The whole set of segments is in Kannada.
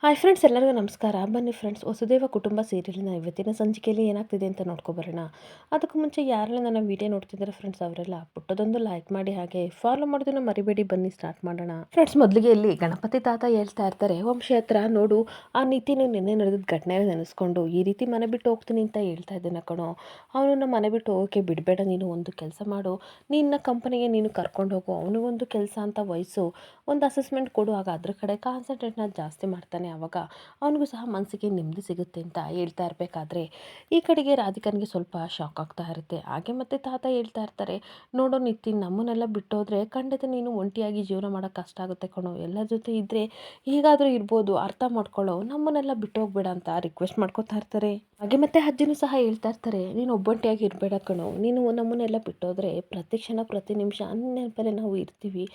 ಹಾಯ್ ಫ್ರೆಂಡ್ಸ್, ಎಲ್ಲರಿಗೂ ನಮಸ್ಕಾರ. ಬನ್ನಿ ಫ್ರೆಂಡ್ಸ್, ವಸುದೇವ ಕುಟುಂಬ ಸೀರಿಯಲಿನ ಇವತ್ತಿನ ಸಂಚಿಕೆಯಲ್ಲಿ ಏನಾಗ್ತಿದೆ ಅಂತ ನೋಡ್ಕೊಬರೋಣ. ಅದಕ್ಕೂ ಮುಂಚೆ ಯಾರೆಲ್ಲ ನನ್ನ ವಿಡಿಯೋ ನೋಡ್ತಿದ್ದಾರೆ ಫ್ರೆಂಡ್ಸ್, ಅವರೆಲ್ಲ ಪುಟ್ಟದೊಂದು ಲೈಕ್ ಮಾಡಿ, ಹಾಗೆ ಫಾಲೋ ಮಾಡೋದನ್ನ ಮರಿಬೇಡಿ. ಬನ್ನಿ ಸ್ಟಾರ್ಟ್ ಮಾಡೋಣ. ಫ್ರೆಂಡ್ಸ್, ಮೊದಲಿಗೆ ಇಲ್ಲಿ ಗಣಪತಿ ತಾತ ಹೇಳ್ತಾ ಇರ್ತಾರೆ ವಂಶಿ ಹತ್ರ, ನೋಡು ಆ ನೀತಿನ ನಿನ್ನೆ ನಡೆದ ಘಟನೆ ನೆನೆಸ್ಕೊಂಡು ಈ ರೀತಿ ಮನೆ ಬಿಟ್ಟು ಹೋಗ್ತೀನಿ ಅಂತ ಹೇಳ್ತಾ ಇದ್ದೇನೆ ಕಣೋ. ಅವನನ್ನ ಮನೆ ಬಿಟ್ಟು ಹೋಗೋಕೆ ಬಿಡಬೇಡ. ನೀನು ಒಂದು ಕೆಲಸ ಮಾಡು, ನಿನ್ನ ಕಂಪನಿಗೆ ನೀನು ಕರ್ಕೊಂಡು ಹೋಗು, ಅವನಿಗೊಂದು ಕೆಲಸ ಅಂತ ವಹಿಸು, ಒಂದು ಅಸೆಸ್ಮೆಂಟ್ ಕೊಡು, ಆಗ ಅದ್ರ ಕಡೆ ಕಾನ್ಸಂಟ್ರೇಟ್ನ ಜಾಸ್ತಿ ಮಾಡ್ತಾನೆ. ಆವಾಗ ಅವನಿಗೂ ಸಹ ಮನಸ್ಸಿಗೆ ನೆಮ್ಮದಿ ಸಿಗುತ್ತೆ ಅಂತ ಹೇಳ್ತಾ ಇರಬೇಕಾದ್ರೆ ಈ ಕಡೆಗೆ ರಾಧಿಕನಿಗೆ ಸ್ವಲ್ಪ ಶಾಕ್ ಆಗ್ತಾ ಇರುತ್ತೆ. ಹಾಗೆ ಮತ್ತೆ ತಾತ ಹೇಳ್ತಾ ಇರ್ತಾರೆ, ನೋಡೋ ನಿತಿನ್, ನಮ್ಮನ್ನೆಲ್ಲ ಬಿಟ್ಟೋದ್ರೆ ಖಂಡಿತ ನೀನು ಒಂಟಿಯಾಗಿ ಜೀವನ ಮಾಡೋಕ್ಕೆ ಕಷ್ಟ ಆಗುತ್ತೆ ಕಣೋ. ಎಲ್ಲರ ಜೊತೆ ಇದ್ದರೆ ಹೇಗಾದರೂ ಇರ್ಬೋದು, ಅರ್ಥ ಮಾಡ್ಕೊಳ್ಳೋ, ನಮ್ಮನ್ನೆಲ್ಲ ಬಿಟ್ಟು ಹೋಗ್ಬೇಡ ಅಂತ ರಿಕ್ವೆಸ್ಟ್ ಮಾಡ್ಕೋತಾ ಇರ್ತಾರೆ. ಹಾಗೆ ಮತ್ತೆ ಅಜ್ಜಿನೂ ಸಹ ಹೇಳ್ತಾ ಇರ್ತಾರೆ, ನೀನು ಒಬ್ಬಂಟಿಯಾಗಿ ಇರಬೇಡ ಕಣೋ, ನೀನು ನಮ್ಮನ್ನೆಲ್ಲ ಬಿಟ್ಟೋದ್ರೆ ಪ್ರತಿ ಕ್ಷಣ ಪ್ರತಿ ನಿಮಿಷ ನೆನಪಲ್ಲೇ ನಾವು ಇರ್ತೀವಿ.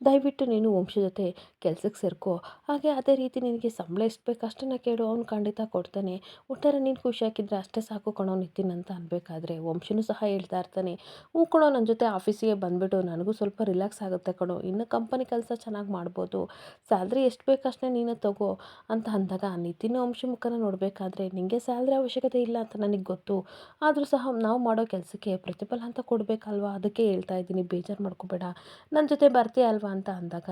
ದಯವಿಟ್ಟು ನೀನು ವಂಶ ಜೊತೆ ಕೆಲ್ಸಕ್ಕೆ ಸೇರ್ಕೋ, ಹಾಗೆ ಅದೇ ರೀತಿ ನಿನಗೆ ಸಂಬಳ ಎಷ್ಟು ಬೇಕು ಅಷ್ಟನ್ನು ಕೇಳು, ಅವ್ನು ಖಂಡಿತ ಕೊಡ್ತಾನೆ. ಒಟ್ಟಾರೆ ನೀನು ಖುಷಿ ಹಾಕಿದ್ರೆ ಅಷ್ಟೇ ಸಾಕು ಕಣೋ ನಿತಿನ್ ಅಂತ ಅನ್ಬೇಕಾದ್ರೆ ವಂಶನೂ ಸಹ ಹೇಳ್ತಾ ಇರ್ತಾನೆ, ಹ್ಞೂ ಕಣೋ, ನನ್ನ ಜೊತೆ ಆಫೀಸಿಗೆ ಬಂದುಬಿಟ್ಟು ನನಗೂ ಸ್ವಲ್ಪ ರಿಲ್ಯಾಕ್ಸ್ ಆಗುತ್ತೆ ಕಣೋ, ಇನ್ನು ಕಂಪನಿ ಕೆಲಸ ಚೆನ್ನಾಗಿ ಮಾಡ್ಬೋದು, ಸ್ಯಾಲ್ರಿ ಎಷ್ಟು ಬೇಕು ಅಷ್ಟೇ ನೀನು ತಗೋ ಅಂತ ಅಂದಾಗ ನಿತಿನ್ ವಂಶ ಮುಖನ ನೋಡಬೇಕಾದ್ರೆ, ನಿಮಗೆ ಸ್ಯಾಲ್ರಿ ಅವಶ್ಯಕತೆ ಇಲ್ಲ ಅಂತ ನನಗೆ ಗೊತ್ತು, ಆದರೂ ಸಹ ನಾವು ಮಾಡೋ ಕೆಲಸಕ್ಕೆ ಪ್ರತಿಫಲ ಅಂತ ಕೊಡಬೇಕಲ್ವಾ, ಅದಕ್ಕೆ ಹೇಳ್ತಾ ಇದ್ದೀನಿ, ಬೇಜಾರು ಮಾಡ್ಕೋಬೇಡ, ನನ್ನ ಜೊತೆ ಬರ್ತೀಯ ಅಲ್ವಾ ಅಂತ ಅಂದಾಗ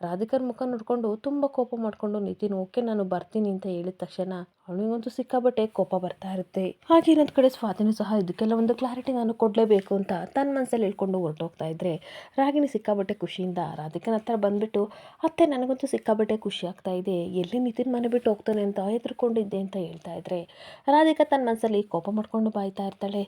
ರಾಧಿಕರ ಮುಖ ನೋಡಿಕೊಂಡು ತುಂಬ ಕೋಪ ಮಾಡಿಕೊಂಡು ನಿತಿನ್ ಓಕೆ ನಾನು ಬರ್ತೀನಿ ಅಂತ ಹೇಳಿದ ತಕ್ಷಣ ಅವನಿಗಂತೂ ಸಿಕ್ಕಾಬಟ್ಟೆ ಕೋಪ ಬರ್ತಾ ಇರುತ್ತೆ. ಹಾಗೆ ಇನ್ನೊಂದು ಕಡೆ ಸ್ವಾತಿನೂ ಸಹ ಇದಕ್ಕೆಲ್ಲ ಒಂದು ಕ್ಲಾರಿಟಿ ನಾನು ಕೊಡಲೇಬೇಕು ಅಂತ ತನ್ನ ಮನಸ್ಸಲ್ಲಿ ಹೇಳ್ಕೊಂಡು ಹೊರಟೋಗ್ತಾ ಇದ್ರೆ ರಾಗಿಣಿ ಸಿಕ್ಕಾಬಟ್ಟೆ ಖುಷಿಯಿಂದ ರಾಧಿಕನ ಹತ್ರ ಬಂದುಬಿಟ್ಟು, ಅತ್ತೆ ನನಗಂತೂ ಸಿಕ್ಕಾಬಟ್ಟೆ ಖುಷಿ ಆಗ್ತಾ ಇದೆ, ಎಲ್ಲಿ ನಿತಿನ್ ಮನೆ ಬಿಟ್ಟು ಹೋಗ್ತಾನೆ ಅಂತ ಹೆದರ್ಕೊಂಡಿದ್ದೆ ಅಂತ ಹೇಳ್ತಾ ಇದ್ರೆ ರಾಧಿಕಾ ತನ್ನ ಮನಸ್ಸಲ್ಲಿ ಕೋಪ ಮಾಡ್ಕೊಂಡು ಬಾಯ್ತಾ ಇರ್ತಾಳೆ,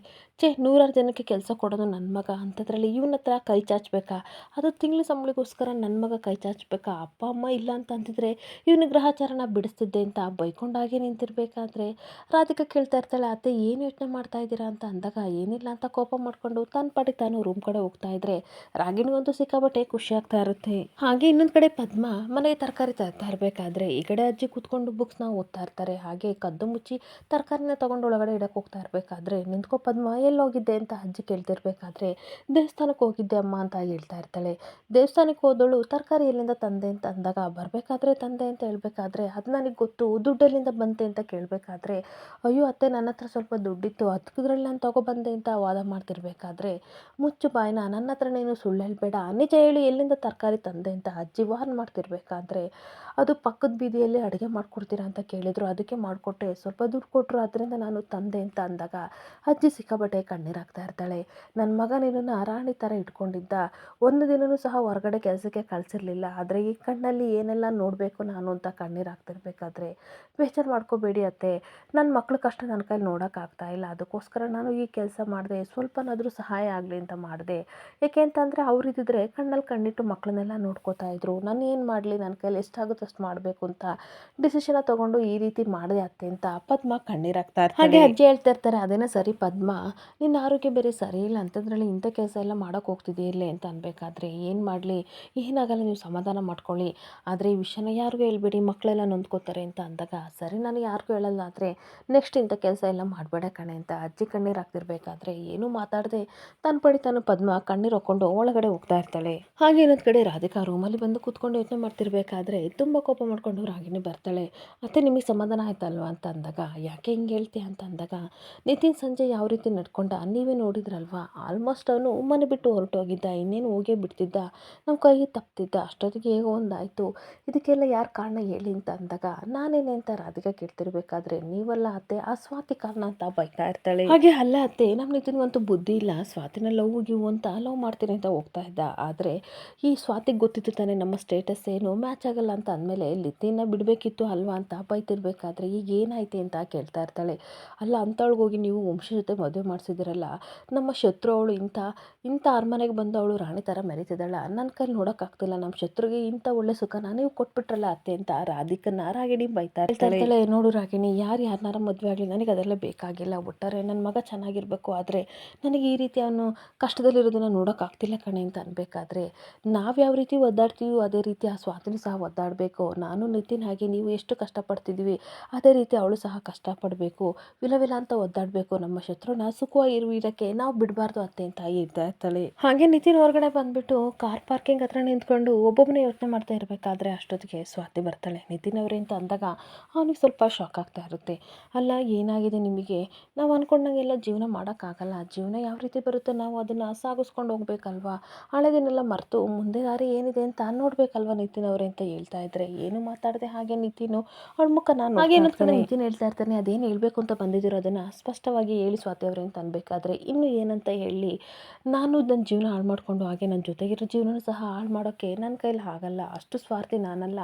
ನೂರಾರು ಜನಕ್ಕೆ ಕೆಲಸ ಕೊಡೋದು ನನ್ನ ಮಗ, ಅಂಥದ್ರಲ್ಲಿ ಇವನ ಹತ್ರ ಕೈ ಚಾಚಬೇಕಾ, ಅದು ತಿಂಗಳ ಸಂಬಳಿಗೋಸ್ಕರ ನನ್ನ ಮಗ ಕೈ ಚಾಚಬೇಕಾ, ಅಪ್ಪ ಅಮ್ಮ ಇಲ್ಲ ಅಂತ ಅಂತಿದ್ರೆ ಇವನ ಗ್ರಹಚಾರನ ಬಿಡಿಸ್ತಿದ್ದೆ ಅಂತ ಬೈಕೊಂಡಾಗೆ ನಿಂತಿರ್ಬೇಕಾದ್ರೆ ರಾಧಿಕಾ ಕೇಳ್ತಾ ಇರ್ತಾಳೆ, ಅತ್ತೆ ಏನು ಯೋಚನೆ ಮಾಡ್ತಾ ಇದ್ದೀರಾ ಅಂತ ಅಂದಾಗ ಏನಿಲ್ಲ ಅಂತ ಕೋಪ ಮಾಡಿಕೊಂಡು ತನ್ನ ಪಾಟಿಗೆ ತಾನು ರೂಮ್ ಕಡೆ ಹೋಗ್ತಾ ಇದ್ರೆ ರಾಗಿಣಿಗಂತೂ ಸಿಕ್ಕಾಬಟ್ಟೆ ಖುಷಿ ಆಗ್ತಾ ಇರುತ್ತೆ. ಹಾಗೆ ಇನ್ನೊಂದು ಕಡೆ ಪದ್ಮ ಮನೆಗೆ ತರಕಾರಿ ತರ್ತಾ ಇರಬೇಕಾದ್ರೆ ಈ ಕಡೆ ಅಜ್ಜಿ ಕೂತ್ಕೊಂಡು ಬುಕ್ಸ್ನ ಓದ್ತಾ ಇರ್ತಾರೆ. ಹಾಗೆ ಕದ್ದು ಮುಚ್ಚಿ ತರಕಾರಿನ ತಗೊಂಡು ಒಳಗಡೆ ಇಡಕ್ಕೆ ಹೋಗ್ತಾ ಇರಬೇಕಾದ್ರೆ, ನಿಂತ್ಕೋ ಪದ್ಮ, ಎಲ್ಲೋಗಿದ್ದೆ ಅಂತ ಅಜ್ಜಿ ಕೇಳ್ತಿರ್ಬೇಕಾದ್ರೆ ದೇವಸ್ಥಾನಕ್ಕೆ ಹೋಗಿದ್ದೆ ಅಮ್ಮ ಅಂತ ಹೇಳ್ತಾ ಇರ್ತಾಳೆ. ದೇವಸ್ಥಾನಕ್ಕೆ ಹೋದಳು ತರಕಾರಿ ಎಲ್ಲಿಂದ ತಂದೆ ಅಂತ ಅಂದಾಗ, ಬರಬೇಕಾದ್ರೆ ತಂದೆ ಅಂತ ಹೇಳ್ಬೇಕಾದ್ರೆ ಅದು ನನಗೆ ಗೊತ್ತು, ದುಡ್ಡೆಲ್ಲಿಂದ ಬಂತೆ ಅಂತ ಕೇಳಬೇಕಾದ್ರೆ, ಅಯ್ಯೋ ಅತ್ತೆ ನನ್ನ ಹತ್ರ ಸ್ವಲ್ಪ ದುಡ್ಡಿತ್ತು ಅದಕ್ಕಿದ್ರಲ್ಲಿ ನಾನು ತೊಗೊಬಂದೆ ಅಂತ ವಾದ ಮಾಡ್ತಿರ್ಬೇಕಾದ್ರೆ, ಮುಚ್ಚು ಬಾಯ್ನ, ನನ್ನ ಹತ್ರ ನೀನು ಸುಳ್ಳು ಹೇಳಬೇಡ, ನಿಜ ಹೇಳಿ ಎಲ್ಲಿಂದ ತರಕಾರಿ ತಂದೆ ಅಂತ ಅಜ್ಜಿ ವಾರ್ನ್ ಮಾಡ್ತಿರ್ಬೇಕಾದ್ರೆ, ಅದು ಪಕ್ಕದ ಬೀದಿಯಲ್ಲಿ ಅಡುಗೆ ಮಾಡ್ಕೊಡ್ತೀರಾ ಅಂತ ಕೇಳಿದ್ರು, ಅದಕ್ಕೆ ಮಾಡಿಕೊಟ್ಟೆ, ಸ್ವಲ್ಪ ದುಡ್ಡು ಕೊಟ್ಟರು ಅದರಿಂದ ನಾನು ತಂದೆ ಅಂತ ಅಂದಾಗ ಅಜ್ಜಿ ಸಿಕ್ಕಾಬಟ್ಟೆ ಕಣ್ಣೀರಾಗ್ತಾ ಇರ್ತಾಳೆ. ನನ್ನ ಮಗ ನಿನ್ನನ್ನು ರಾಣಿ ಥರ ಇಟ್ಕೊಂಡಿದ್ದ, ಒಂದು ದಿನವೂ ಸಹ ಹೊರಗಡೆ ಕೆಲಸಕ್ಕೆ ಕಳಿಸಿರಲಿಲ್ಲ, ಆದರೆ ಈ ಕಣ್ಣಲ್ಲಿ ಏನೆಲ್ಲ ನೋಡಬೇಕು ನಾನು ಅಂತ ಕಣ್ಣೀರಾಗ್ತಿರ್ಬೇಕಾದ್ರೆ, ಬೇಜಾರು ಮಾಡ್ಕೋಬೇಡಿ ಅತ್ತೆ, ನನ್ನ ಮಕ್ಳ ಕಷ್ಟ ನನ್ನ ಕೈಲಿ ನೋಡೋಕ್ಕಾಗ್ತಾ ಇಲ್ಲ, ಅದಕ್ಕೋಸ್ಕರ ನಾನು ಈ ಕೆಲಸ ಮಾಡಿದೆ, ಸ್ವಲ್ಪನಾದರೂ ಸಹಾಯ ಆಗಲಿ ಅಂತ ಮಾಡಿದೆ. ಏಕೆ ಅಂತಂದರೆ ಅವರಿದ್ದಿದ್ರೆ ಕಣ್ಣಲ್ಲಿ ಕಣ್ಣಿಟ್ಟು ಮಕ್ಕಳನ್ನೆಲ್ಲ ನೋಡ್ಕೋತಾ ಇದ್ರು, ನಾನು ಏನು ಮಾಡಲಿ, ನನ್ನ ಕೈಲಿ ಎಷ್ಟಾಗುತ್ತೋ ಅಷ್ಟು ಮಾಡಬೇಕು ಅಂತ ಡಿಸಿಷನ್ ತೊಗೊಂಡು ಈ ರೀತಿ ಮಾಡಿದೆ ಅತ್ತೆ ಅಂತ ಪದ್ಮ ಕಣ್ಣೀರಾಗ್ತಾ ಇರ್ತಾಳೆ. ಹಾಗೆ ಅಜ್ಜಿ ಹೇಳ್ತಾ ಇರ್ತಾರೆ, ಅದೇನೋ ಸರಿ ಪದ್ಮ, ನಿನ್ನ ಆರೋಗ್ಯ ಬೇರೆ ಸರಿ ಇಲ್ಲ ಅಂಥದ್ರಲ್ಲಿ ಇಂಥ ಕೆಲಸ ಎಲ್ಲ ಮಾಡೋಕ್ಕೆ ಹೋಗ್ತಿದೆಯಲ್ಲೇ ಅಂತ ಅನ್ಬೇಕಾದ್ರೆ, ಏನು ಮಾಡಲಿ, ಏನಾಗಲ್ಲ, ನೀವು ಸಮಾಧಾನ ಮಾಡ್ಕೊಳ್ಳಿ, ಆದರೆ ಈ ವಿಷಯನ ಯಾರಿಗೂ ಹೇಳ್ಬೇಡಿ, ಮಕ್ಕಳೆಲ್ಲ ನೊಂದ್ಕೋತಾರೆ ಅಂತ ಅಂದಾಗ, ಸರಿ ನಾನು ಯಾರಿಗೂ ಹೇಳಲ್ಲ, ಆದರೆ ನೆಕ್ಸ್ಟ್ ಇಂಥ ಕೆಲಸ ಎಲ್ಲ ಮಾಡಬೇಡ ಕಣೆ ಅಂತ ಅಜ್ಜಿ ಕಣ್ಣೀರು ಹಾಕ್ತಿರ್ಬೇಕಾದ್ರೆ ಏನೂ ಮಾತಾಡದೆ ತನ್ನ ಪಡಿ ತಾನು ಪದ್ಮ ಕಣ್ಣೀರು ಹಾಕ್ಕೊಂಡು ಒಳಗಡೆ ಹೋಗ್ತಾ ಇರ್ತಾಳೆ. ಹಾಗೆ ಇನ್ನೊಂದು ಕಡೆ ರಾಧಿಕಾ ರೂಮಲ್ಲಿ ಬಂದು ಕೂತ್ಕೊಂಡು ಯೋಚನೆ ಮಾಡ್ತಿರ್ಬೇಕಾದ್ರೆ ತುಂಬ ಕೋಪ ಮಾಡ್ಕೊಂಡು ರಾಗಿಣಿ ಬರ್ತಾಳೆ. ಅತ್ತೆ ನಿಮಗೆ ಸಮಾಧಾನ ಆಯ್ತಲ್ವಾ ಅಂತ ಅಂದಾಗ, ಯಾಕೆ ಹಿಂಗೆ ಹೇಳ್ತೀಯ ಅಂತ ಅಂದಾಗ, ನಿತಿನ್ ಸಂಜೆ ಯಾವ ರೀತಿ ನಡ್ಕೊಂಡ ನೀವೇ ನೋಡಿದ್ರಲ್ವಾ, ಆಲ್ಮೋಸ್ಟ್ ಅವನು ಮನೆ ಬಿಟ್ಟು ಹೊರಟೋಗಿದ್ದ, ಇನ್ನೇನು ಹೋಗೇ ಬಿಡ್ತಿದ್ದ, ನಮ್ಮ ಕೈಗೆ ತಪ್ತಿದ್ದ, ಅಷ್ಟೊತ್ತಿಗೆ ಹೇಗೋ ಒಂದಾಯಿತು, ಇದಕ್ಕೆಲ್ಲ ಯಾರು ಕಾರಣ ಹೇಳಿ ಅಂತ ಅಂದಾಗ, ನಾನೇನೆ ಅಂತ ರಾಧಿಕಾ ಕೇಳ್ತಿರ್ಬೇಕಾದ್ರೆ, ನೀವಲ್ಲ ಅತ್ತೆ, ಆ ಸ್ವಾತಿ ಕಾರಣ ಅಂತ ಬೈತಾ ಇರ್ತಾಳೆ. ಹಾಗೆ ಅಲ್ಲ ಅತ್ತೆ, ನಮ್ಮ ನಿತಿನ್ಗಂತೂ ಬುದ್ಧಿ ಇಲ್ಲ, ಸ್ವಾತಿನ ಲವ್ ಗಿವ್ ಅಂತ ಲವ್ ಮಾಡ್ತೀನಿ ಅಂತ ಹೋಗ್ತಾ ಇದ್ದ, ಆದರೆ ಈ ಸ್ವಾತಿಗೆ ಗೊತ್ತಿತ್ತು ತಾನೇ ನಮ್ಮ ಸ್ಟೇಟಸ್ ಏನು ಮ್ಯಾಚ್ ಆಗಲ್ಲ ಅಂತ ಅಂದಮೇಲೆ ನಿತಿನ್ನ ಬಿಡಬೇಕಿತ್ತು ಅಲ್ವಾ ಅಂತ ಬೈತಿರ್ಬೇಕಾದ್ರೆ, ಈಗ ಏನಾಯ್ತು ಅಂತ ಕೇಳ್ತಾ ಇರ್ತಾಳೆ. ಅಲ್ಲ ಅಂಥವಳಿಗೋಗಿ ನೀವು ವಂಶ ಜೊತೆ ಮದುವೆ ಮಾಡಿಸಿದಿರಲ್ಲ, ನಮ್ಮ ಶತ್ರು ಅವಳು, ಇಂಥ ಅರಮನೆಗೆ ಬಂದು ಅವಳು ರಾಣಿ ಥರ ಮೆರೀತಿದ್ದಾಳ, ನನ್ನ ಕೈಲಿ ನೋಡೋಕ್ಕಾಗ್ತಿಲ್ಲ, ನಮ್ಮ ಶತ್ರುಗೆ ಇಂಥ ಒಳ್ಳೆ ಸುಖನ ನೀವು ಕೊಟ್ಬಿಟ್ರಲ್ಲ ಅತ್ತೆ ಅಂತ ರಾಧಿಕನ್ನ ರಾಗಿಣಿ ಬೈತಾ ಇರ್ತಾಳೆ. ನೋಡು ನೋಡು ರಾಗಿಣಿ, ಯಾರನ್ನಾರ ಮದುವೆ ಆಗಲಿ, ನನಗೆ ಅದೆಲ್ಲ ಬೇಕಾಗಿಲ್ಲ. ಒಟ್ಟಾರೆ ನನ್ನ ಮಗ ಚೆನ್ನಾಗಿರಬೇಕು. ಆದರೆ ನನಗೆ ಈ ರೀತಿ ಅವನು ಕಷ್ಟದಲ್ಲಿರೋದನ್ನು ನೋಡೋಕ್ಕಾಗ್ತಿಲ್ಲ ಕಣೆ ಅಂತ ಅನ್ಬೇಕಾದ್ರೆ, ನಾವು ಯಾವ ರೀತಿ ಒದ್ದಾಡ್ತೀವೋ ಅದೇ ರೀತಿ ಆ ಸ್ವಾತಿನೂ ಸಹ ಒದ್ದಾಡಬೇಕು. ನಾನು ನಿತಿನ್ ಹಾಗೆ ನೀವು ಎಷ್ಟು ಕಷ್ಟಪಡ್ತಿದ್ವಿ ಅದೇ ರೀತಿ ಅವಳು ಸಹ ಕಷ್ಟಪಡಬೇಕು. ವಿಲ ಅಂತ ಒದ್ದಾಡಬೇಕು. ನಮ್ಮ ಶತ್ರುನ ಸುಖವಾಗಿರುವುದಕ್ಕೆ ನಾವು ಬಿಡಬಾರ್ದು ಅತ್ತೆ ಅಂತ ಹೇಳ್ತಾ ಇರ್ತಾಳೆ. ಹಾಗೆ ನಿತಿನ್ ಹೊರಗಡೆ ಬಂದ್ಬಿಟ್ಟು ಕಾರ್ ಪಾರ್ಕಿಂಗ್ ಹತ್ರ ನಿಂತ್ಕೊಂಡು ಒಬ್ಬೊಬ್ಬನೇ ಯೋಚನೆ ಮಾಡ್ತಾ ಇರಬೇಕಾದ್ರೆ ಅಷ್ಟೊತ್ತಿಗೆ ಸ್ವಾತಿ ಬರ್ತಾಳೆ. ನಿತಿನ್ ಅವರೇ ಅಂತ ಅಂದಾಗ ಅವನಿಗೆ ಸ್ವಲ್ಪ ಶಾಕ್ ಆಗ್ತಾ ಇರುತ್ತೆ. ಅಲ್ಲ, ಏನಾಗಿದೆ ನಿಮಗೆ? ನಾವು ಅಂದ್ಕೊಂಡಂಗೆಲ್ಲ ಜೀವನ ಮಾಡೋಕ್ಕಾಗಲ್ಲ. ಜೀವನ ಯಾವ ರೀತಿ ಬರುತ್ತೋ ನಾವು ಅದನ್ನು ಸಾಗಿಸ್ಕೊಂಡು ಹೋಗ್ಬೇಕಲ್ವಾ? ಹಳೆದನ್ನೆಲ್ಲ ಮರೆತು ಮುಂದೆ ದಾರಿ ಏನಿದೆ ಅಂತ ನೋಡ್ಬೇಕಲ್ವಾ ನಿತಿನ್ ಅವರೇ ಅಂತ ಹೇಳ್ತಾ ಇದ್ರೆ, ಏನು ಮಾತಾಡದೆ ಹಾಗೆ ನಿತಿನು ಅವಳ ಮುಖನ ಹಾಗೆ ನಿತಿನ್ ಹೇಳ್ತಾ ಇರ್ತಾನೆ. ಅದೇನು ಹೇಳ್ಬೇಕು ಅಂತ ಬಂದಿದ್ದೀರೋ ಅದನ್ನು ಸ್ಪಷ್ಟವಾಗಿ ಹೇಳಿ ಸ್ವಾತಿ ಅವರೇ ಅಂತ ಅನ್ಬೇಕಾದ್ರೆ, ಇನ್ನು ಏನಂತ ಹೇಳಿ, ನಾನು ನನ್ನ ಜೀವನ ಹಾಳು ಮಾಡಿಕೊಂಡು ಹಾಗೆ ನನ್ನ ಜೊತೆಗಿರೋ ಜೀವನನೂ ಸಹ ಹಾಳು ಮಾಡೋಕ್ಕೆ ನನ್ನ ಕೈಲಿ ಆಗಲ್ಲ. ಅಷ್ಟು ಸ್ವಾರ್ಥಿ ನಾನಲ್ಲ.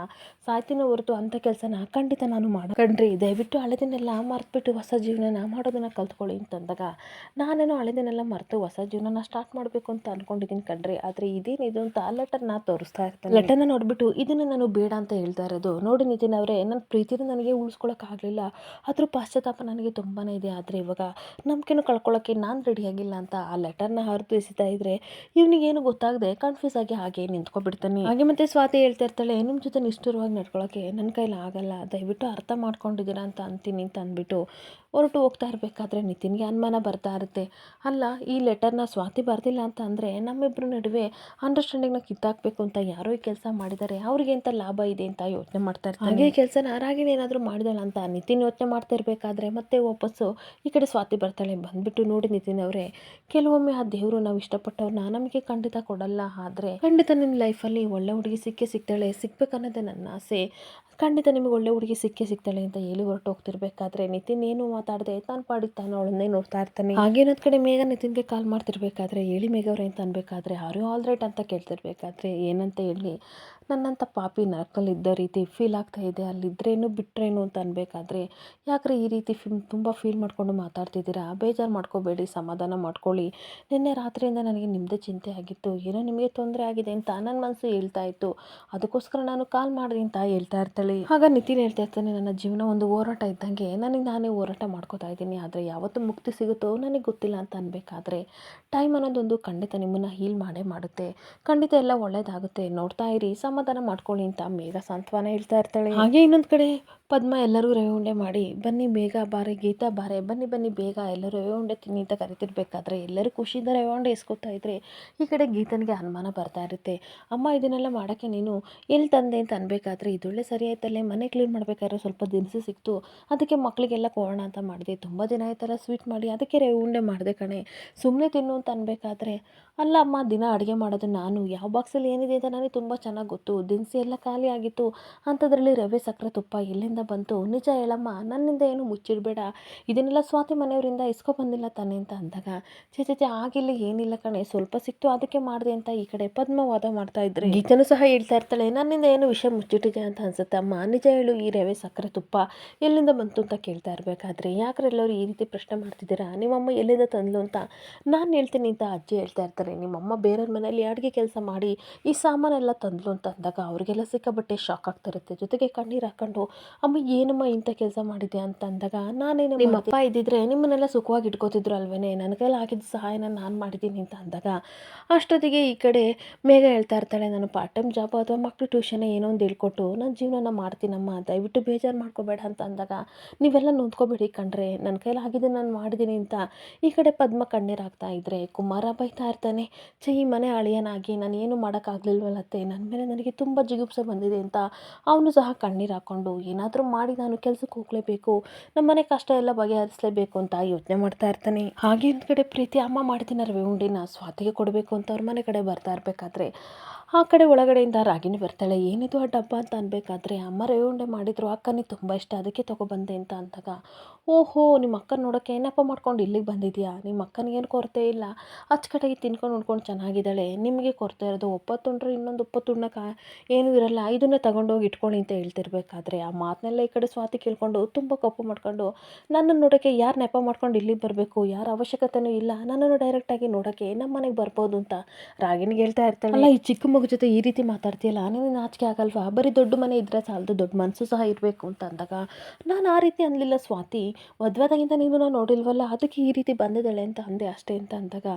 ಸಾಯ್ತಿನೋ ಹೊರತು ಅಂಥ ಕೆಲಸನ ಖಂಡಿತ ನಾನು ಕಣ್ರಿ. ದಯವಿಟ್ಟು ಹಳೆದನ್ನೆಲ್ಲ ಮರೆತುಬಿಟ್ಟು ಹೊಸ ಜೀವನನ ಮಾಡೋದನ್ನು ಕಲ್ತ್ಕೊಳ್ಳಿ ಅಂತಂದಾಗ, ನಾನೇನೋ ಹಳೆದನ್ನೆಲ್ಲ ಮರೆತು ಹೊಸ ಜೀವನನ ಸ್ಟಾರ್ಟ್ ಮಾಡಬೇಕು ಅಂತ ಅಂದ್ಕೊಂಡಿದ್ದೀನಿ ಕಣ್ರಿ. ಆದರೆ ಇದೇನಿದು ಅಂತ ಲೆಟರ್ನ ತೋರಿಸ್ತಾ ಇರ್ತಾನೆ. ಲೆಟರ್ನ ನೋಡಿಬಿಟ್ಟು ಇದನ್ನು ನಾನು ಬೇಡ ಅಂತ ಹೇಳ್ತಾ ಇರೋದು. ನೋಡಿ ನಿತಿನ್ ಅವರೇ, ನನ್ನ ಪ್ರೀತಿನ ನನಗೆ ಉಳಿಸ್ಕೊಳ್ಳೋಕ್ಕಾಗಲಿಲ್ಲ. ಅದ್ರ ಪಾಶ್ಚಾತ್ತಾಪ ನನಗೆ ತುಂಬಾ ಇದೆ. ಆದರೆ ಇವಾಗ ನಂಬಿಕೆನೂ ಕಳ್ಕೊಳ್ಳೋಕ್ಕೆ ನಾನು ರೆಡಿಯಾಗಿಲ್ಲ ಅಂತ ಆ ಲೆಟರ್ನ ಹರಿದು ಎಸಿತಾ ಇದ್ರೆ, ಇವನಿಗೇನು ಗೊತ್ತಾಗದೆ ಕನ್ಫ್ಯೂಸ್ ಆಗಿ ಹಾಗೆ ನಿಂತ್ಕೊಬಿಡ್ತಾನೆ. ಹಾಗೆ ಮತ್ತೆ ಸ್ವಾತಿ ಹೇಳ್ತಾ ಇರ್ತಾಳೆ, ನಿಮ್ಮ ಜೊತೆ ನಿಷ್ಠುರವಾಗಿ ನಡ್ಕೊಳ್ಳೋಕ್ಕೆ ನನ್ನ ಕೈಲಿ ಆಗಲ್ಲ. ದಯವಿಟ್ಟು ಅರ್ಥ ಮಾಡ್ಕೊಂಡಿದ್ದೀರಾ ಅಂತ ಅಂತೀನಿ ಅಂತ ಅಂದ್ಬಿಟ್ಟು ಹೊರಟು ಹೋಗ್ತಾ ಇರಬೇಕಾದ್ರೆ ನಿತಿನ್ಗೆ ಅನುಮಾನ ಬರ್ತಾ ಇರುತ್ತೆ. ಅಲ್ಲ, ಈ ಲೆಟರ್ನ ಸ್ವಾತಿ ಬರ್ದಿಲ್ಲ ಅಂತ ಅಂದರೆ ನಮ್ಮಿಬ್ಬರ ನಡುವೆ ಅಂಡರ್ಸ್ಟ್ಯಾಂಡಿಂಗ್ನ ಕಿತ್ತಾಕಬೇಕು ಅಂತ ಯಾರೋ ಈ ಕೆಲಸ ಮಾಡಿದ್ದಾರೆ, ಅವ್ರಿಗೆ ಅಂತ ಲಾಭ ಇದೆ ಅಂತ ಯೋಚನೆ ಮಾಡ್ತಾ ಇರ್ತಾರೆ. ಹಾಗೆ ಕೆಲಸನ ರಾಗಿಣಿ ಏನಾದರೂ ಮಾಡಿದಾಳ ಅಂತ ನಿತಿನ್ ಯೋಚನೆ ಮಾಡ್ತಾ ಇರಬೇಕಾದ್ರೆ ಮತ್ತೆ ವಾಪಸ್ಸು ಈ ಕಡೆ ಸ್ವಾತಿ ಬರ್ತಾಳೆ. ಬಂದ್ಬಿಟ್ಟು, ನೋಡಿ ನಿತಿನ್ ಅವರೇ, ಕೆಲವೊಮ್ಮೆ ಆ ದೇವರು ನಾವು ಇಷ್ಟಪಟ್ಟವ್ರನ್ನ ನಮಗೆ ಖಂಡಿತ ಕೊಡಲ್ಲ. ಆದರೆ ಖಂಡಿತ ನಿಮ್ಮ ಲೈಫಲ್ಲಿ ಒಳ್ಳೆ ಹುಡುಗಿ ಸಿಗ್ತಾಳೆ. ಸಿಗ್ಬೇಕನ್ನೋದೇ ನನ್ನ ಆಸೆ. ಖಂಡಿತ ನಿಮಗೆ ಒಳ್ಳೆ ಹುಡುಗಿ ಸಿಗ್ತಾಳೆ ಅಂತ ಹೇಳಿ ಹೊರಟು ಹೋಗ್ತಿರ್ಬೇಕಾದ್ರೆ ನಿತಿನ್ ಏನು ಮಾತಾಡದೆ ತಾನು ಪಾಡಿಗೆ ತಾನು ಅವಳನ್ನೇ ನೋಡ್ತಾ ಇರ್ತಾನೆ. ಹಾಗೇನೊಂದು ಕಡೆ ಮೇಘ ನಿತಿನ್ಗೆ ಕಾಲ್ ಮಾಡ್ತಿರ್ಬೇಕಾದ್ರೆ, ಹೇಳಿ ಮೇಘ ಅವ್ರೆ ಅಂತ ಅನ್ಬೇಕಾದ್ರೆ, ಆರ್ ಯು ಆಲ್ ರೈಟ್ ಅಂತ ಕೇಳ್ತಿರ್ಬೇಕಾದ್ರೆ, ಏನಂತ ಹೇಳಿ, ನನ್ನಂಥ ಪಾಪಿ ನರಕಲ್ಲಿ ಇದ್ದ ರೀತಿ ಫೀಲ್ ಆಗ್ತಾ ಇದೆ, ಅಲ್ಲಿದ್ರೇನು ಬಿಟ್ರೇನು ಅಂತ ಅನ್ಬೇಕಾದ್ರೆ, ಯಾಕ್ರೆ ಈ ರೀತಿ ತುಂಬ ಫೀಲ್ ಮಾಡ್ಕೊಂಡು ಮಾತಾಡ್ತಿದ್ದೀರಾ? ಬೇಜಾರು ಮಾಡ್ಕೋಬೇಡಿ, ಸಮಾಧಾನ ಮಾಡ್ಕೊಳ್ಳಿ. ನಿನ್ನೆ ರಾತ್ರಿಯಿಂದ ನನಗೆ ನಿಮ್ಮದೇ ಚಿಂತೆ ಆಗಿತ್ತು. ಏನೋ ನಿಮಗೆ ತೊಂದರೆ ಆಗಿದೆ ಅಂತ ನನ್ನ ಮನಸ್ಸು ಹೇಳ್ತಾ ಇತ್ತು. ಅದಕ್ಕೋಸ್ಕರ ನಾನು ಕಾಲ್ ಮಾಡಿದೆ ಅಂತ ಹೇಳ್ತಾ ಇರ್ತಾಳೆ. ಆಗ ನಿತಿನ್ ಹೇಳ್ತಾ ಇರ್ತಾನೆ, ನನ್ನ ಜೀವನ ಒಂದು ಹೋರಾಟ ಇದ್ದಂಗೆ ನನಗೆ ನಾನೇ ಹೋರಾಟ ಮಾಡ್ಕೋತಾ ಇದ್ದೀನಿ. ಆದರೆ ಯಾವತ್ತು ಮುಕ್ತಿ ಸಿಗುತ್ತೋ ನನಗೆ ಗೊತ್ತಿಲ್ಲ ಅಂತ ಅನ್ಬೇಕಾದ್ರೆ, ಟೈಮ್ ಅನ್ನೋದೊಂದು ಖಂಡಿತ ನಿಮ್ಮನ್ನು ಹೀಲ್ ಮಾಡೇ ಮಾಡುತ್ತೆ. ಖಂಡಿತ ಎಲ್ಲ ಒಳ್ಳೇದಾಗುತ್ತೆ. ನೋಡ್ತಾ ಇರಿ, ಸಮಾಧಾನ ಮಾಡ್ಕೊಳ್ಳಿ ಅಂತ ಮೇಘ ಸಾಂತ್ವನ ಹೇಳ್ತಾ ಇರ್ತಾಳೆ. ಹಾಗೆ ಇನ್ನೊಂದು ಕಡೆ ಪದ್ಮ ಎಲ್ಲರೂ ರವೆ ಉಂಡೆ ಮಾಡಿ, ಬನ್ನಿ ಬೇಗ ಬಾರೆ, ಗೀತಾ ಬಾರೆ, ಬನ್ನಿ ಬೇಗ ಎಲ್ಲರೂ ರವೆ ಉಂಡೆ ತಿನ್ನಿ ಅಂತ ಕರಿತಿರ್ಬೇಕಾದ್ರೆ ಎಲ್ಲರೂ ಖುಷಿಯಿಂದ ರವೆ ಉಂಡೆ ಇಸ್ಕೊತಾ ಇದ್ರೆ, ಈ ಕಡೆ ಗೀತನಿಗೆ ಅನುಮಾನ ಬರ್ತಾ ಇರುತ್ತೆ. ಅಮ್ಮ, ಇದನ್ನೆಲ್ಲ ಮಾಡೋಕ್ಕೆ ನೀನು ಎಲ್ಲಿ ತಂದೆ ಅಂತ ಅನ್ಬೇಕಾದ್ರೆ, ಇದೊಳ್ಳೆ ಸರಿ ಆಯ್ತಲ್ಲೇ, ಮನೆ ಕ್ಲೀನ್ ಮಾಡ್ಬೇಕಾದ್ರೆ ಸ್ವಲ್ಪ ದಿನಸಿ ಸಿಕ್ತು, ಅದಕ್ಕೆ ಮಕ್ಕಳಿಗೆಲ್ಲ ಕೊಡೋಣ ಅಂತ ಮಾಡಿದೆ. ತುಂಬ ದಿನ ಆಯ್ತಲ್ಲ ಸ್ವೀಟ್ ಮಾಡಿ, ಅದಕ್ಕೆ ರವೆ ಉಂಡೆ ಮಾಡಿದೆ ಕಣೆ, ಸುಮ್ಮನೆ ತಿನ್ನು ಅಂತ ಅನ್ಬೇಕಾದ್ರೆ, ಅಲ್ಲ ಅಮ್ಮ, ದಿನ ಅಡುಗೆ ಮಾಡೋದು ನಾನು, ಯಾವ ಬಾಕ್ಸಲ್ಲಿ ಏನಿದೆ ಅಂತ ನನಗೆ ತುಂಬ ಚೆನ್ನಾಗಿ ಗೊತ್ತು. ದಿನಸಿ ಎಲ್ಲ ಖಾಲಿ ಆಗಿತ್ತು, ಅಂಥದ್ರಲ್ಲಿ ರವೆ, ಸಕ್ಕರೆ, ತುಪ್ಪ ಎಲ್ಲಿಂದ ಬಂತು? ನಿಜ ಹೇಳಮ್ಮ, ನನ್ನಿಂದ ಏನು ಮುಚ್ಚಿಡಬೇಡ. ಇದನ್ನೆಲ್ಲ ಸ್ವಾತಿ ಮನೆಯವರಿಂದ ಬಂದಿಲ್ಲ ತಾನೆ ಅಂತ ಅಂದಾಗ, ಚೇಚೆ ಆಗಿಲ್ಲ, ಏನಿಲ್ಲ ಕಣೆ, ಸ್ವಲ್ಪ ಸಿಕ್ತು ಅದಕ್ಕೆ ಮಾಡಿದೆ ಅಂತ ಈ ಕಡೆ ಪದ್ಮ ವಾದ ಮಾಡ್ತಾ ಇದ್ರೆ, ಗೀತನೂ ಸಹ ಹೇಳ್ತಾ ಇರ್ತಾಳೆ, ನನ್ನಿಂದ ಏನು ವಿಷಯ ಮುಚ್ಚಿಟ್ಟಿದೆ ಅಂತ ಅನ್ಸುತ್ತೆ ಅಮ್ಮ, ನಿಜ ಹೇಳು, ಈ ರವೆ, ಸಕ್ಕರೆ, ತುಪ್ಪ ಎಲ್ಲಿಂದ ಬಂತು ಅಂತ ಕೇಳ್ತಾ ಇರಬೇಕಾದ್ರೆ, ಯಾಕ್ರೆ ಎಲ್ಲರೂ ಈ ರೀತಿ ಪ್ರಶ್ನೆ ಮಾಡ್ತಿದ್ದೀರಾ? ನಿಮ್ಮಮ್ಮ ಎಲ್ಲಿಂದ ತಂದ್ಲು ಅಂತ ನಾನು ಹೇಳ್ತೀನಿ ಅಂತ ಅಜ್ಜಿ ಹೇಳ್ತಾ ಇರ್ತಾರೆ. ನಿಮ್ಮಮ್ಮ ಬೇರೆಯವ್ರ ಮನೇಲಿ ಅಡುಗೆ ಕೆಲಸ ಮಾಡಿ ಈ ಸಾಮಾನೆಲ್ಲ ತಂದ್ಲು ಅಂತ ಅಂದಾಗ ಅವರಿಗೆಲ್ಲ ಸಿಕ್ಕಾಬಟ್ಟೆ ಶಾಕ್ ಆಗ್ತಿರುತ್ತೆ. ಜೊತೆಗೆ ಕಣ್ಣೀರು ಹಾಕೊಂಡು, ಅಮ್ಮ ಏನಮ್ಮ ಇಂಥ ಕೆಲಸ ಮಾಡಿದೆ ಅಂತ ಅಂದಾಗ, ನಾನೇನು, ನಿಮ್ಮಪ್ಪ ಇದ್ದಿದ್ರೆ ನಿಮ್ಮನ್ನೆಲ್ಲ ಸುಖವಾಗಿ ಇಟ್ಕೋತಿದ್ರು ಅಲ್ವೇನೆ, ನನ್ನ ಕೈಲಿ ಆಗಿದ್ದ ಸಹಾಯನ ನಾನು ಮಾಡಿದ್ದೀನಿ ಅಂತ ಅಂದಾಗ, ಅಷ್ಟೊತ್ತಿಗೆ ಈ ಕಡೆ ಮೇಘ ಹೇಳ್ತಾ ಇರ್ತಾಳೆ, ನಾನು ಪಾರ್ಟ್ ಟೈಮ್ ಜಾಬ್ ಅಥವಾ ಮಕ್ಕಳು ಟ್ಯೂಷನ್ ಏನೋ ಒಂದು ಹೇಳ್ಕೊಟ್ಟು ನನ್ನ ಜೀವನನ ಮಾಡ್ತೀನಮ್ಮ, ದಯವಿಟ್ಟು ಬೇಜಾರು ಮಾಡ್ಕೋಬೇಡ ಅಂತ ಅಂದಾಗ, ನೀವೆಲ್ಲ ನೊಂದ್ಕೋಬೇಡಿ ಕಣ್ರೆ, ನನ್ನ ಕೈಲಿ ಆಗಿದೆ ನಾನು ಮಾಡಿದ್ದೀನಿ ಅಂತ ಈ ಕಡೆ ಪದ್ಮ ಕಣ್ಣೀರು ಹಾಕ್ತಾ ಇದ್ರೆ, ಕುಮಾರ ಬೈತಾ ಇರ್ತಾನೆ, ಈ ಮನೆ ಅಳಿಯನಾಗಿ ನಾನು ಏನು ಮಾಡೋಕ್ಕಾಗಲಿಲ್ವಲ್ಲತ್ತೆ, ನನ್ನ ಮೇಲೆ ನನಗೆ ತುಂಬ ಜಿಗುಪ್ಸೆ ಬಂದಿದೆ ಅಂತ ಅವನು ಸಹ ಕಣ್ಣೀರು ಹಾಕ್ಕೊಂಡು, ಏನಾದರೂ ಮಾಡಿ ನಾನು ಕೆಲಸಕ್ಕೆ ಹೋಗಲೇಬೇಕು, ನಮ್ಮನೆ ಕಷ್ಟ ಎಲ್ಲ ಬಗೆಹರಿಸಲೇಬೇಕು ಅಂತ ಯೋಚನೆ ಮಾಡ್ತಾ ಇರ್ತಾನೆ. ಹಾಗೆ ಒಂದು ಕಡೆ ಪ್ರೀತಿ ಅಮ್ಮ ಮಾಡ್ತಿನ ರವೆ ಉಂಡಿನ ಸ್ವಾತಿಗೆ ಕೊಡಬೇಕು ಅಂತ ಅವ್ರ ಮನೆ ಕಡೆ ಬರ್ತಾ ಇರಬೇಕಾದ್ರೆ, ಆ ಕಡೆ ಒಳಗಡೆಯಿಂದ ರಾಗಿಣಿ ಬರ್ತಾಳೆ. ಏನಿದು ಆ ಡಬ್ಬ ಅಂತ ಅನ್ಬೇಕಾದ್ರೆ, ಅಮ್ಮ ರವೆ ಉಂಡೆ ಮಾಡಿದ್ರು, ಅಕ್ಕನಿಗೆ ತುಂಬ ಇಷ್ಟ, ಅದಕ್ಕೆ ತೊಗೊಬಂದೆ ಅಂತ ಅಂದಾಗ, ಓಹೋ, ನಿಮ್ಮ ಅಕ್ಕನ ನೋಡೋಕ್ಕೆ ಏನಪ್ಪ ಮಾಡ್ಕೊಂಡು ಇಲ್ಲಿಗೆ ಬಂದಿದ್ಯಾ? ನಿಮ್ಮ ಅಕ್ಕನಿಗೇನು ಕೊರತೆ ಇಲ್ಲ, ಅಚ್ಚುಕಟ್ಟಾಗಿ ತಿನ್ಕೊಂಡು ಉಣ್ಕೊಂಡು ಚೆನ್ನಾಗಿದ್ದಾಳೆ, ನಿಮಗೆ ಕೊರತೆ ಇರೋದು ಒಪ್ಪತ್ತುಂಡ್ರೆ ಇನ್ನೊಂದು ಒಪ್ಪತ್ತುಣ್ಣಕ್ಕೆ ಏನೂ ಇರಲ್ಲ, ಇದನ್ನೇ ತಗೊಂಡೋಗಿ ಇಟ್ಕೊಳ್ಳಿ ಅಂತ ಹೇಳ್ತಿರ್ಬೇಕಾದ್ರೆ, ಆ ಮಾತನ್ನೆಲ್ಲ ಈ ಕಡೆ ಸ್ವಾತಿ ಕೇಳ್ಕೊಂಡು ತುಂಬ ಕೋಪ ಮಾಡ್ಕೊಂಡು, ನನ್ನನ್ನು ನೋಡೋಕ್ಕೆ ಯಾರು ನೆಪ ಮಾಡ್ಕೊಂಡು ಇಲ್ಲಿಗೆ ಬರಬೇಕು, ಯಾರ ಅವಶ್ಯಕತೆಯೂ ಇಲ್ಲ, ನನ್ನನ್ನು ಡೈರೆಕ್ಟಾಗಿ ನೋಡೋಕ್ಕೆ ನಮ್ಮ ಮನೆಗೆ ಬರ್ಬೋದು ಅಂತ ರಾಗಿಣಿಗೆ ಹೇಳ್ತಾ ಇರ್ತಾಳೆ. ಅಲ್ಲ, ಈ ಚಿಕ್ಕ ಮಗು ಅವ್ರ ಜೊತೆ ಈ ರೀತಿ ಮಾತಾಡ್ತೀಯಲ್ಲ, ನಿನಗೆ ನಾಚಿಕೆ ಆಗಲ್ವಾ? ಬರೀ ದೊಡ್ಡ ಮನೆ ಇದ್ದರೆ ಸಾಲದು, ದೊಡ್ಡ ಮನಸ್ಸು ಸಹ ಇರಬೇಕು ಅಂತ ಅಂದಾಗ, ನಾನು ಆ ರೀತಿ ಅನ್ನಲಿಲ್ಲ ಸ್ವಾತಿ. ಮದುವೆದಾಗಿಂದ ನೀನು ನೋಡಿಲ್ವಲ್ಲ, ಅದಕ್ಕೆ ಈ ರೀತಿ ಬಂದಿದ್ದಾಳೆ ಅಂತ ಅಂದೆ ಅಷ್ಟೇ ಅಂತ ಅಂದಾಗ,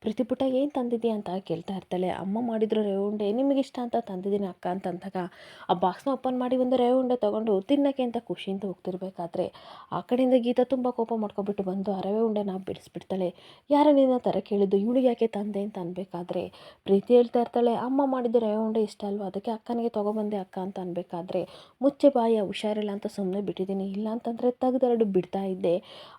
ಪ್ರತಿಪುಟ ಏನು ತಂದಿದ್ದೀಯ ಅಂತ ಕೇಳ್ತಾ ಇರ್ತಾಳೆ. ಅಮ್ಮ ಮಾಡಿದ್ರು ರವೆ ಉಂಡೆ ನಿಮಗಿಷ್ಟ ಅಂತ ತಂದಿದ್ದೀನಿ ಅಕ್ಕ ಅಂತ ಅಂದಾಗ, ಆ ಬಾಕ್ಸ್ನ ಓಪನ್ ಮಾಡಿ ಒಂದು ರವೆ ಉಂಡೆ ತೊಗೊಂಡು ತಿನ್ನಕ್ಕೆ ಅಂತ ಖುಷಿಯಿಂದ ಹೋಗ್ತಿರ್ಬೇಕಾದ್ರೆ, ಆ ಕಡೆಯಿಂದ ಗೀತಾ ತುಂಬ ಕೋಪ ಮಾಡ್ಕೊಬಿಟ್ಟು ಬಂದು ಆ ರವೆ ಉಂಡೆನ ಬಿಡಿಸ್ಬಿಡ್ತಾಳೆ. ಯಾರು ನಿನ್ನ ಥರ ಕೇಳಿದ್ದು, ಇವಳಿಗೆ ಯಾಕೆ ತಂದೆ ಅಂತ ಅನ್ಬೇಕಾದ್ರೆ, ಪ್ರೀತಿ ಹೇಳ್ತಾ ಇರ್ತಾಳೆ, ಅಮ್ಮ ಮಾಡಿದ್ದು ರವೆ ಉಂಡೆ ಇಷ್ಟ ಅಲ್ವಾ, ಅದಕ್ಕೆ ಅಕ್ಕನಿಗೆ ತೊಗೊಬಂದೆ ಅಕ್ಕ ಅಂತ ಅನ್ಬೇಕಾದ್ರೆ, ಮುಚ್ಚೆ ಬಾಯ ಹುಷಾರಿಲ್ಲ ಅಂತ ಸುಮ್ಮನೆ ಬಿಟ್ಟಿದ್ದೀನಿ, ಇಲ್ಲ ಅಂತಂದರೆ ತೆಗ್ದೆರಡು ಬಿಡ್ತಾ ಇದ್ದೆ.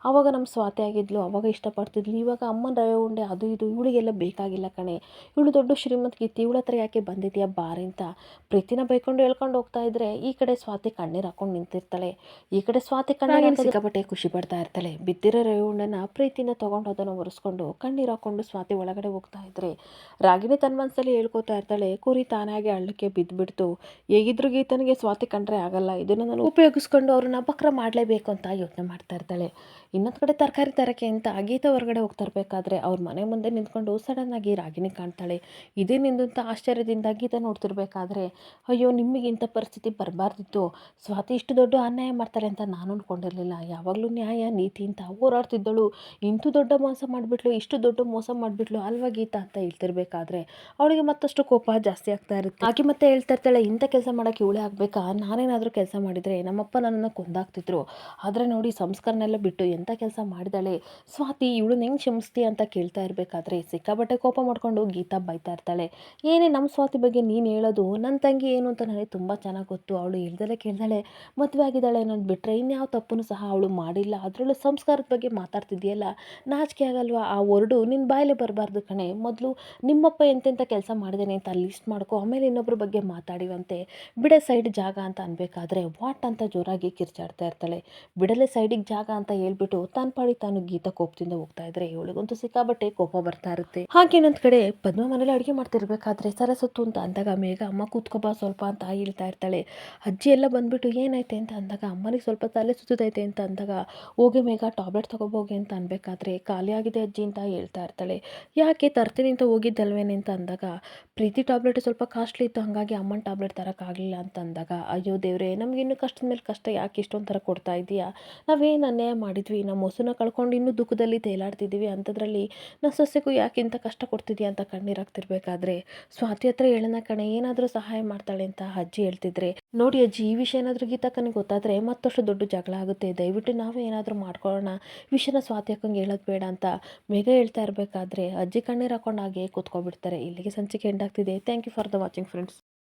ಆವಾಗ ನಮ್ಮ ಸ್ವಾತಿ ಆಗಿದ್ಲು, ಆವಾಗ ಇಷ್ಟಪಡ್ತಿದ್ಲು, ಇವಾಗ ಅಮ್ಮನ ರವೆ ಉಂಡೆ ಅದು ಇದು ಇವಳಿಗೆಲ್ಲ ಬೇಕಾಗಿಲ್ಲ ಕಣೆ, ಇವಳು ದೊಡ್ಡ ಶ್ರೀಮಂತಿಕೆ, ಇವಳ ಹತ್ರ ಯಾಕೆ ಬಂದಿದೆಯಾ ಬಾರಿ ಅಂತ ಪ್ರೀತಿನ ಬೈಕೊಂಡು ಹೇಳ್ಕೊಂಡು ಹೋಗ್ತಾ ಇದ್ರೆ, ಈ ಕಡೆ ಸ್ವಾತಿ ಕಣ್ಣೀರು ಹಾಕೊಂಡು ನಿಂತಿರ್ತಾಳೆ. ಈ ಕಡೆ ಸ್ವಾತಿ ಕಣ್ಣೀರು ಸಿಕ್ಕಾಪಟ್ಟೆ ಖುಷಿ ಪಡ್ತಾ ಇರ್ತಾಳೆ. ಬಿದ್ದಿರೋ ರವೆ ಉಂಡೆನ ಪ್ರೀತಿಯಿಂದ ತೊಗೊಂಡು ಅದನ್ನು ಒರೆಸ್ಕೊಂಡು ಕಣ್ಣೀರು ಹಾಕೊಂಡು ಸ್ವಾತಿ ಒಳಗಡೆ ಹೋಗ್ತಾ ಇದ್ರೆ, ರಾಗಿಣಿ ತನ್ನ ಮನಸ್ಸಲ್ಲಿ ಹೇಳ್ಕೊತಾ ಇರ್ತಾಳೆ, ಕುರಿ ತಾನಾಗೆ ಹಳ್ಳಕ್ಕೆ ಬಿದ್ದುಬಿಡ್ತು, ಹೇಗಿದ್ರು ಗೀತನಿಗೆ ಸ್ವಾತಿ ಕಂಡ್ರೆ ಆಗಲ್ಲ, ಇದನ್ನು ನಾನು ಉಪಯೋಗಿಸ್ಕೊಂಡು ಅವ್ರನ್ನ ಬಕ್ರ ಮಾಡಲೇಬೇಕು ಅಂತ ಯೋಚನೆ ಮಾಡ್ತಾ ಇರ್ತಾಳೆ. ಇನ್ನೊಂದು ಕಡೆ ತರಕಾರಿ ತರಕ್ಕೆ ಅಂತ ಗೀತಾ ಹೊರಗಡೆ ಹೋಗ್ತಾ ಇರಬೇಕಾದ್ರೆ, ಅವ್ರ ಮನೆ ಮುಂದೆ ನಿಂತ್ಕೊಂಡು ಸಡನ್ನಾಗಿ ರಾಗಿಣಿ ಕಾಣ್ತಾಳೆ. ಇದೇ ನಿಂದು ಅಂತ ಆಶ್ಚರ್ಯದಿಂದ ಗೀತಾ ನೋಡ್ತಿರ್ಬೇಕಾದ್ರೆ, ಅಯ್ಯೋ ನಿಮಗೆ ಇಂಥ ಪರಿಸ್ಥಿತಿ ಬರಬಾರ್ದಿತ್ತು, ಸ್ವಾತಿ ಇಷ್ಟು ದೊಡ್ಡ ಅನ್ಯಾಯ ಮಾಡ್ತಾರೆ ಅಂತ ನಾನು ಅಂದ್ಕೊಂಡಿರಲಿಲ್ಲ, ಯಾವಾಗಲೂ ನ್ಯಾಯ ನೀತಿ ಅಂತ ಹೋರಾಡ್ತಿದ್ದಳು, ಇಂತೂ ದೊಡ್ಡ ಮೋಸ ಮಾಡಿಬಿಟ್ಲು, ಇಷ್ಟು ದೊಡ್ಡ ಮೋಸ ಮಾಡಿಬಿಟ್ಲು ಅಲ್ವಾ ಗೀತಾ ಅಂತ ಹೇಳ್ತಿರ್ಬೇಕಾದ್ರೆ, ಅವಳಿಗೆ ಮತ್ತಷ್ಟು ಕೋಪ ಜಾಸ್ತಿ ಆಗ್ತಾ ಇರುತ್ತೆ. ಆಕೆ ಮತ್ತೆ ಹೇಳ್ತಾ ಇರ್ತಾಳೆ, ಇಂಥ ಕೆಲಸ ಮಾಡೋಕ್ಕೆ ಇವಳೇ ಆಗಬೇಕಾ, ನಾನೇನಾದರೂ ಕೆಲಸ ಮಾಡಿದರೆ ನಮ್ಮಪ್ಪ ನನ್ನನ್ನು ಕೊಂದಾಗ್ತಿದ್ರು, ಆದರೆ ನೋಡಿ ಸಂಸ್ಕಾರನೆಲ್ಲ ಬಿಟ್ಟು ಎಂಥ ಕೆಲಸ ಮಾಡಿದಾಳೆ ಸ್ವಾತಿ, ಇವಳನ್ನ ಹೆಂಗೆ ಕ್ಷಮಿಸ್ತೀಯ ಅಂತ ಕೇಳ್ತಾ ಇರಬೇಕಾದ್ರೆ, ಸಿಕ್ಕಾಬಟ್ಟೆ ಕೋಪ ಮಾಡ್ಕೊಂಡು ಗೀತಾ ಬೈತಾ ಇರ್ತಾಳೆ. ಏನೇ ನಮ್ಮ ಸ್ವಾತಿ ಬಗ್ಗೆ ನೀನು ಹೇಳೋದು, ನನ್ನ ತಂಗಿ ಏನು ಅಂತ ನನಗೆ ತುಂಬ ಚೆನ್ನಾಗಿ ಗೊತ್ತು, ಅವಳು ಹೇಳ್ದಲೇ ಕೇಳ್ದಾಳೆ ಮದುವೆ ಆಗಿದ್ದಾಳೆ ಅನ್ನೋದು ಬಿಟ್ಟರೆ ಇನ್ಯಾವ ತಪ್ಪನ್ನು ಸಹ ಅವಳು ಮಾಡಿಲ್ಲ, ಅದರಲ್ಲೂ ಸಂಸ್ಕಾರದ ಬಗ್ಗೆ ಮಾತಾಡ್ತಿದ್ಯಲ್ಲ, ನಾಚಿಕೆ ಆಗಲ್ವಾ, ಆ ವರ್ಡು ನಿನ್ನ ಬಾಯಲ್ಲೇ ಬರಬಾರ್ದು ಕಣೆ, ಮೊದಲು ನಿಮ್ಮಪ್ಪ ಎಂತೆಂಥ ಕೆಲಸ ಮಾಡಿದ್ದೇನೆ ಅಂತ ಲಿಸ್ಟ್ ಮಾಡ್ಕೊ, ಆಮೇಲೆ ಇನ್ನೊಬ್ಬರ ಬಗ್ಗೆ ಮಾತಾಡಿವಂತೆ, ಬಿಡೆ ಸೈಡ್ ಜಾಗ ಅಂತ ಅನ್ಬೇಕಾದ್ರೆ ವಾಟ್ ಅಂತ ಜೋರಾಗಿ ಕಿರ್ಚಾಡ್ತಾ ಇರ್ತಾಳೆ. ಬಿಡಲೆ ಸೈಡಿಗೆ ಜಾಗ ಅಂತ ಹೇಳ್ಬಿಟ್ಟು ತಾನು ಪಾಡಿ ತಾನು ಗೀತಾ ಕೋಪದಿಂದ ಹೋಗ್ತಾ ಇದ್ರೆ, ಇವಳಿಗಂತೂ ಸಿಕ್ಕಾಬಟ್ಟೆ ಕೋಪ ಬರ್ತಾ ಇರುತ್ತೆ. ಹಾಗೆ ಇನ್ನೊಂದು ಕಡೆ ಪದ್ಮ ಮನೇಲಿ ಅಡುಗೆ ಮಾಡ್ತಿರ್ಬೇಕಾದ್ರೆ ಸರಸತ್ತು ಅಂತ ಅಂದಾಗ, ಮೇಘ ಅಮ್ಮ ಕೂತ್ಕೊಬಾ ಸ್ವಲ್ಪ ಅಂತ ಹೇಳ್ತಾ ಇರ್ತಾಳೆ. ಅಜ್ಜಿ ಎಲ್ಲ ಬಂದ್ಬಿಟ್ಟು ಏನೈತೆ ಅಂತ ಅಂದಾಗ, ಅಮ್ಮನಿಗೆ ಸ್ವಲ್ಪ ತಲೆ ಸುತ್ತೈತೆ ಅಂತ ಅಂದಾಗ, ಹೋಗಿ ಮೇಘ ಟಾಬ್ಲೆಟ್ ತಗೋಬೋಗಿ ಅಂತ ಅನ್ಬೇಕಾದ್ರೆ, ಖಾಲಿ ಆಗಿದೆ ಅಜ್ಜಿ ಅಂತ ಹೇಳ್ತಾ ಇರ್ತಾಳೆ. ಯಾಕೆ ತರ್ತೀನಿ ಅಂತ ಹೋಗಿದ್ದಲ್ವೇನೆ ಅಂತ ಅಂದಾಗ, ಪ್ರೀತಿ ಟಾಬ್ಲೆಟ್ ಸ್ವಲ್ಪ ಕಾಸ್ಟ್ಲಿ ಇತ್ತು, ಹಾಗಾಗಿ ಅಮ್ಮನ ಟಾಬ್ಲೆಟ್ ತರೋಕ್ಕಾಗಲಿಲ್ಲ ಅಂತ ಅಂದಾಗ, ಅಯ್ಯೋ ದೇವ್ರೆ ನಮ್ಗೆ ಇನ್ನೂ ಕಷ್ಟದ ಮೇಲೆ ಕಷ್ಟ ಯಾಕೆ ಇಷ್ಟೊಂದು ಥರ ಕೊಡ್ತಾ ಇದೆಯಾ, ನಾವೇನು ಅನ್ಯಾಯ ಮಾಡಿದ್ವಿ, ನಮ್ಮ ಮೊಸರನ್ನ ಕಳ್ಕೊಂಡು ಇನ್ನೂ ದುಃಖದಲ್ಲಿ ತೇಲಾಡ್ತಿದ್ದೀವಿ, ಅಂಥದ್ರಲ್ಲಿ ನಮ್ಮ ಸೊಸೆಗೂ ಯಾಕೆ ಇಂಥ ಕಷ್ಟ ಕೊಡ್ತಿದ್ಯಾ ಅಂತ ಕಣ್ಣೀರಾಗ್ತಿರ್ಬೇಕಾದ್ರೆ, ಸ್ವಾತಿ ಹತ್ರ ಹೇಳೋಣ ಕಣೆ ಏನಾದರೂ ಸಹಾಯ ಮಾಡ್ತಾಳೆ ಅಂತ ಅಜ್ಜಿ ಹೇಳ್ತಿದ್ರೆ, ನೋಡಿ ಅಜ್ಜಿ ಈ ವಿಷಯ ಏನಾದರೂ ಗೀತಾಕ್ಕನಿಗೆ ಗೊತ್ತಾದರೆ ಮತ್ತಷ್ಟು ದೊಡ್ಡ ಜಗಳ ಆಗುತ್ತೆ, ದಯವಿಟ್ಟು ನಾವೇ ಏನಾದರೂ ಮಾಡ್ಕೊಳ್ಳೋಣ, ವಿಷಯನ ಸ್ವಾತಿ ಅಕ್ಕಂಗೆ ಹೇಳೋದು ಬೇಡ ಅಂತ ಮೇಘ ಹೇಳ್ತಾ ಇರಬೇಕಾದ್ರೆ, ಅಜ್ಜಿ ಕಣ್ಣೀರು ಹಾಕೊಂಡು ಹಾಗೆ ಕೂತ್ಕೊಬಿಡ್ತಾರೆ. ಇಲ್ಲಿಗೆ ಸಂಚಿಕೆ ಎಂಡ್ ಆಗ್ತಿದೆ. Thank you for the watching friends.